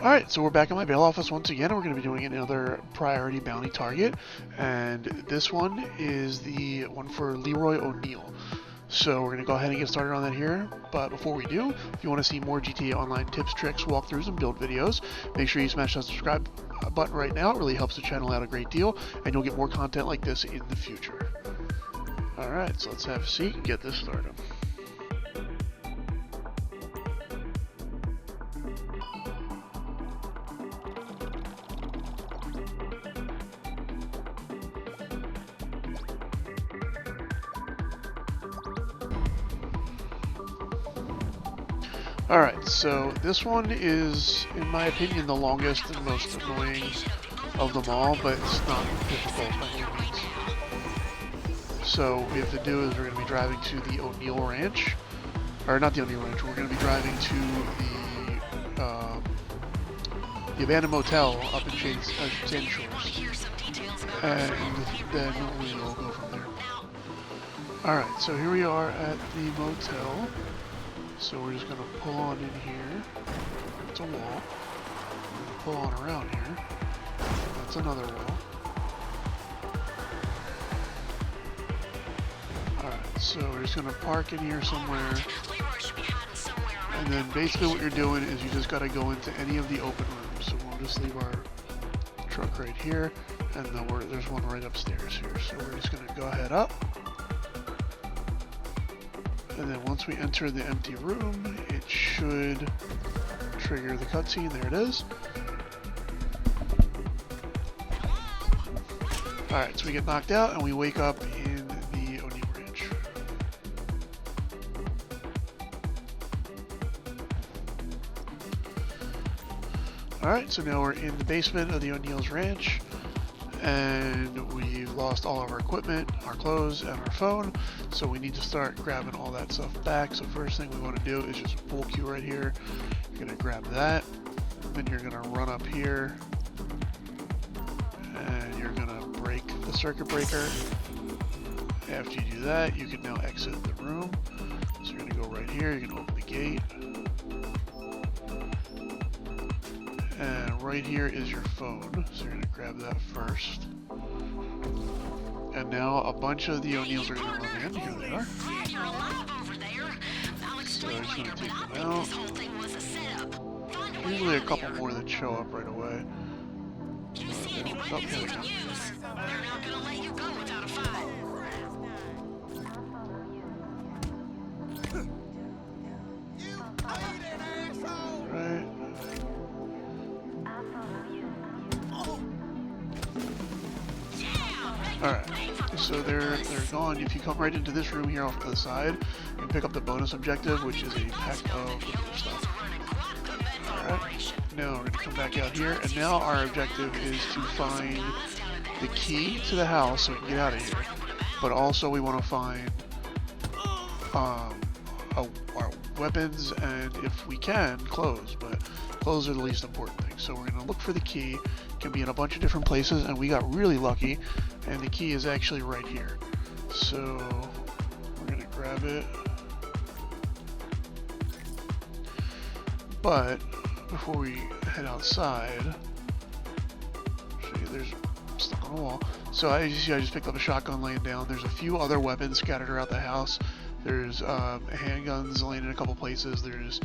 Alright, so we're back at my bail office once again, and we're going to be doing another priority bounty target, and this one is the one for Leeroy O'Neil. So we're going to go ahead and get started on that here, but before we do, if you want to see more GTA Online tips, tricks, walkthroughs, and build videos, make sure you smash that subscribe button right now. It really helps the channel out a great deal, and you'll get more content like this in the future. Alright, so let's have a seat and get this started. Alright, so this one is, in my opinion, the longest and most annoying of them all, but it's not difficult by any means. So what we have to do is we're going to be driving to the O'Neil Ranch, or not the O'Neil Ranch, we're going to be driving to the abandoned motel up in Sandy Shores, and then we will go from there. Alright, so here we are at the motel. So we're just going to pull on in here. That's a wall. Pull on around here. That's another wall. Alright, so we're just going to park in here somewhere. And then basically what you're doing is you just got to go into any of the open rooms. So we'll just leave our truck right here. And then there's one right upstairs here. So we're just going to go ahead up. And then once we enter the empty room, it should trigger the cutscene. There it is. Alright, so we get knocked out and we wake up in the O'Neil Ranch. Alright, so now we're in the basement of the O'Neil's Ranch. And we've lost all of our equipment, our clothes, and our phone, so we need to start grabbing all that stuff back. So first thing we want to do is just a pool cue right here. You're going to grab that, then you're going to run up here, and you're going to break the circuit breaker. After you do that, you can now exit the room. So you're going to go right here, you're going to open the gate. And right here is your phone, so you're going to grab that first. And now a bunch of the O'Neils are going to run in. Here they are. So I'm just going to take them out. Usually a couple more that show up right away. Oh, here we go. Alright, so they're gone. If you come right into this room here off to the side, you can pick up the bonus objective, which is a pack of stuff. Alright, now we're going to come back out here, and now our objective is to find the key to the house so we can get out of here. But also we want to find our weapons and, if we can, clothes. But clothes are the least important thing. So we're going to look for the key. It can be in a bunch of different places, and we got really lucky. And the key is actually right here. So we're going to grab it. But before we head outside, show you there's stuck on the wall. So as you see, I just picked up a shotgun laying down. There's a few other weapons scattered around the house. There's handguns laying in a couple places. There's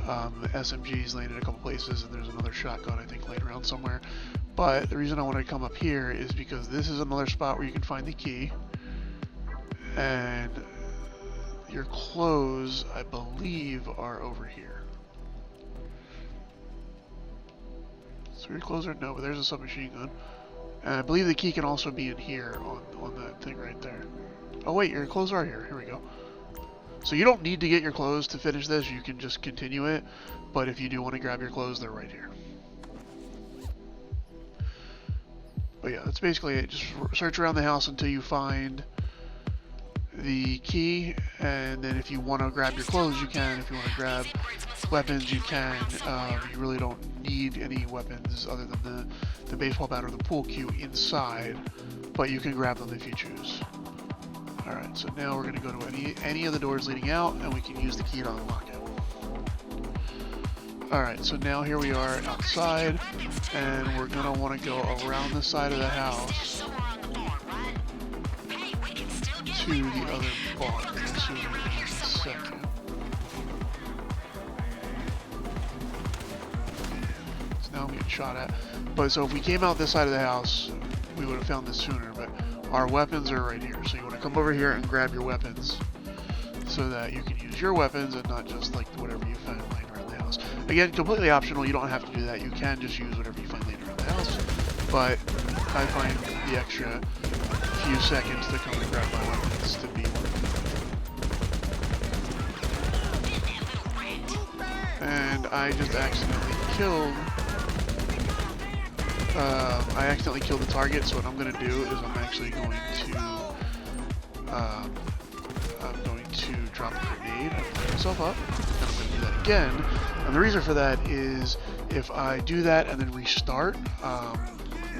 SMGs laying in a couple places, and there's another shotgun I think laying around somewhere. But the reason I want to come up here is because this is another spot where you can find the key. And your clothes, I believe, are over here. So your clothes are no, but there's a submachine gun. And I believe the key can also be in here on that thing right there. Oh wait, your clothes are here. Here we go. So you don't need to get your clothes to finish this. You can just continue it. But if you do want to grab your clothes, they're right here. But yeah, that's basically it. Just search around the house until you find the key, and then if you want to grab your clothes, you can. If you want to grab weapons, you can. You really don't need any weapons other than the baseball bat or the pool cue inside, but you can grab them if you choose. Alright, so now we're going to go to any of the doors leading out, and we can use the key to unlock it. Alright, so now here we are outside, and we're going to want to go around the side of the house to the other barn. So in a second. So now I'm getting shot at. But so if we came out this side of the house, we would have found this sooner, but our weapons are right here. So you want to come over here and grab your weapons so that you can use your weapons and not just like whatever you find laying around the house. Again, completely optional. You don't have to do that. You can just use whatever you find laying around the house. But I find the extra few seconds to come and grab my weapons to be worth it. And I just accidentally killed. I accidentally killed the target. So what I'm going to do is I'm actually going to drop a grenade. I'm putting myself up, and I'm going to do that again. And the reason for that is if I do that and then restart,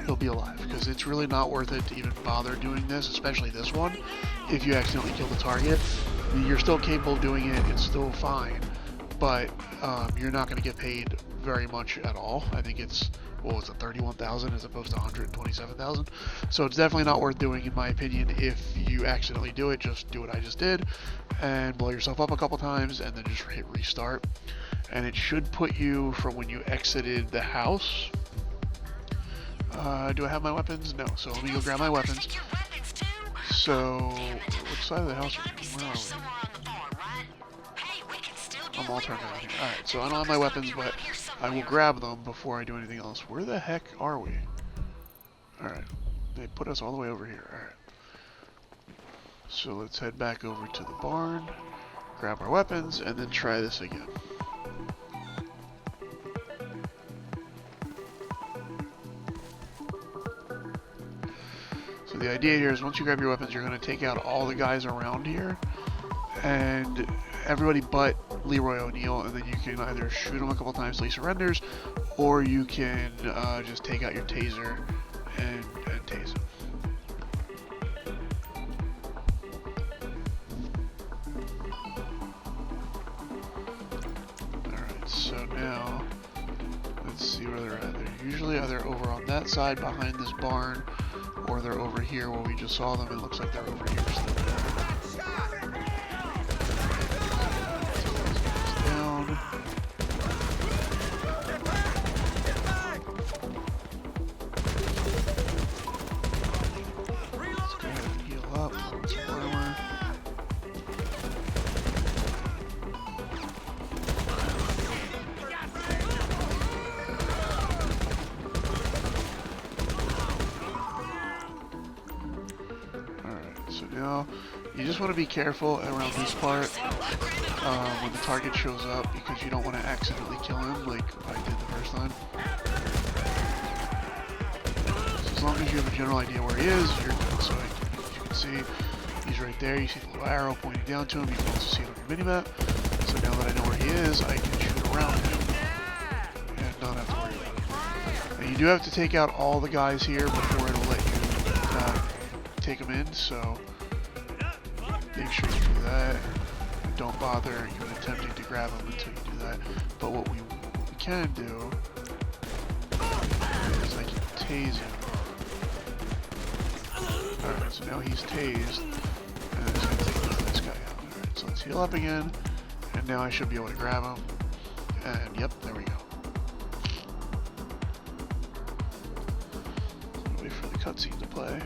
he'll be alive, because it's really not worth it to even bother doing this, especially this one. If you accidentally kill the target, you're still capable of doing it, it's still fine, but you're not going to get paid very much at all. I think it's, what was it, 31,000 as opposed to 127,000. So it's definitely not worth doing, in my opinion. If you accidentally do it, just do what I just did and blow yourself up a couple times and then just hit restart. And it should put you from when you exited the house. Do I have my weapons? No. So let me go grab my weapons. So, which side of the house are we? Where are we? I'm all turned around here. Alright, so I don't have my weapons, but I will grab them before I do anything else. Where the heck are we? Alright. They put us all the way over here. Alright. So let's head back over to the barn, grab our weapons, and then try this again. So the idea here is once you grab your weapons, you're going to take out all the guys around here, and everybody but Leeroy O'Neil, and then you can either shoot him a couple times till he surrenders, or you can just take out your taser and tase him. Alright, so now, let's see where they're at. They're usually either over on that side behind this barn, or they're over here where we just saw them. It looks like they're over here still. Down. Let's go ahead and heal up. Put some armor. So now, you just want to be careful around this part when the target shows up, because you don't want to accidentally kill him like I did the first time. So as long as you have a general idea where he is, you're good. So as you can see, he's right there. You see the little arrow pointing down to him. You can also see it on your minimap. So now that I know where he is, I can shoot around him and not have to worry about it. Now you do have to take out all the guys here before it'll let you take them in, so make sure you do that. Don't bother even attempting to grab them until you do that. But what we can do is I can tase him. Alright, so now he's tased, and it's going to take this guy out. Alright, so let's heal up again, and now I should be able to grab him. And yep, there we go. Wait for the cutscene to play.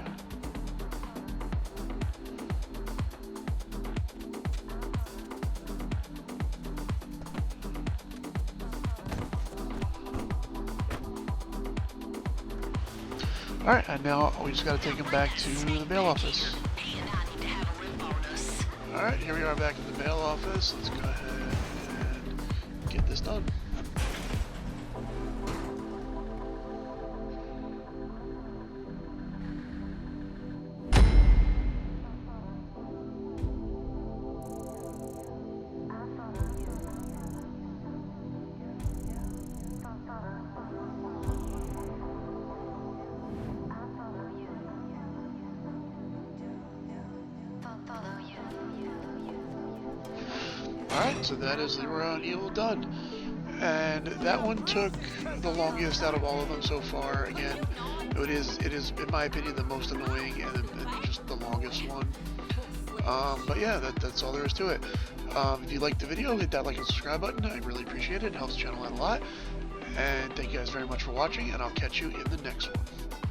Alright, and now we just gotta take him back to the mail office. Alright, here we are back in the mail office. Let's go ahead and get this done. Alright, so that is Leeroy O'Neil done. And that one took the longest out of all of them so far. Again, it is in my opinion the most annoying and just the longest one. But yeah, that's all there is to it. If you liked the video, hit that like and subscribe button. I really appreciate it. It helps the channel out a lot. And thank you guys very much for watching, and I'll catch you in the next one.